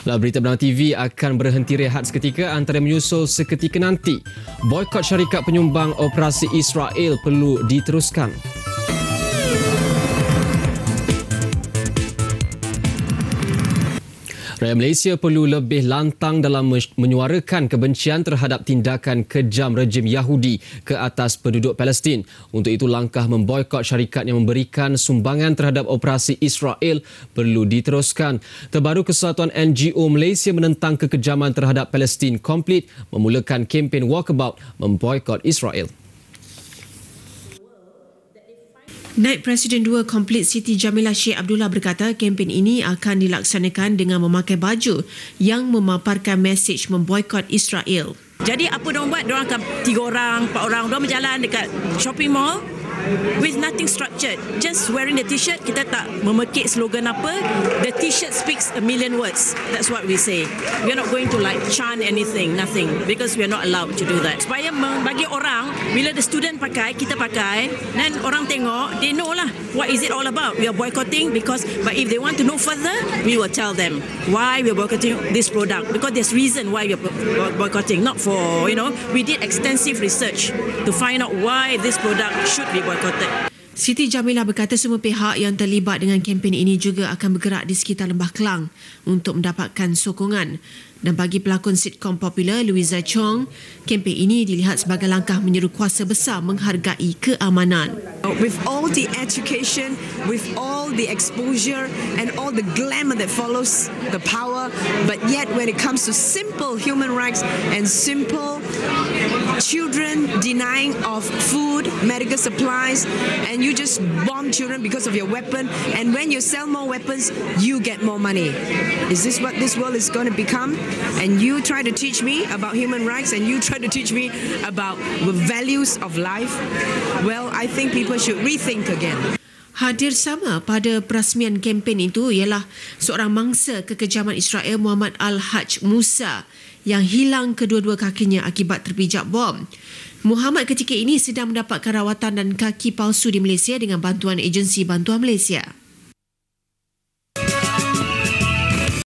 Berita Bernama TV akan berhenti rehat seketika antara menyusul seketika nanti. Boykot syarikat penyumbang operasi Israel perlu diteruskan. Rakyat Malaysia perlu lebih lantang dalam menyuarakan kebencian terhadap tindakan kejam rejim Yahudi ke atas penduduk Palestin. Untuk itu, langkah memboikot syarikat yang memberikan sumbangan terhadap operasi Israel perlu diteruskan. Terbaru, Kesatuan NGO Malaysia menentang kekejaman terhadap Palestin komplit memulakan kempen walkabout memboikot Israel. Naib Presiden 2 Komplit Siti Jamilah Sheikh Abdullah berkata kempen ini akan dilaksanakan dengan memakai baju yang memaparkan mesej memboikot Israel. Jadi apa diorang buat? Diorang akan 3 orang, 4 orang, diorang berjalan dekat shopping mall with nothing structured. Just wearing the t-shirt, kita tak memekik slogan apa. The t-shirt speaks a million words. That's what we say. We are not going to chant anything, nothing, because we are not allowed to do that. Supaya bagi orang, bila the student pakai, kita pakai, dan orang tengok, they know lah what is it all about. We are boycotting because, but if they want to know further, we will tell them why we are boycotting this product, because there's reason why we are boycotting, not for, we did extensive research to find out why this product should be boycotted. Siti Jamilah berkata semua pihak yang terlibat dengan kempen ini juga akan bergerak di sekitar Lembah Kelang untuk mendapatkan sokongan. Dan bagi pelakon sitcom popular Louisa Chong, kempen ini dilihat sebagai langkah menyeru kuasa besar menghargai keamanan. With all the education, with all the exposure and all the glamour that follows the power, but yet when it comes to simple human rights and simple children denying of food, medical supplies, and you just bomb children because of your weapon, and when you sell more weapons, you get more money. Is this what this world is going to become? And you try to teach me about human rights and you try to teach me about the values of life? Well, I think people should rethink again. Hadir sama pada perasmian kempen itu ialah seorang mangsa kekejaman Israel Muhammad Al-Haj Musa yang hilang kedua-dua kakinya akibat terpijak bom. Muhammad ketika ini sedang mendapatkan rawatan dan kaki palsu di Malaysia dengan bantuan agensi bantuan Malaysia.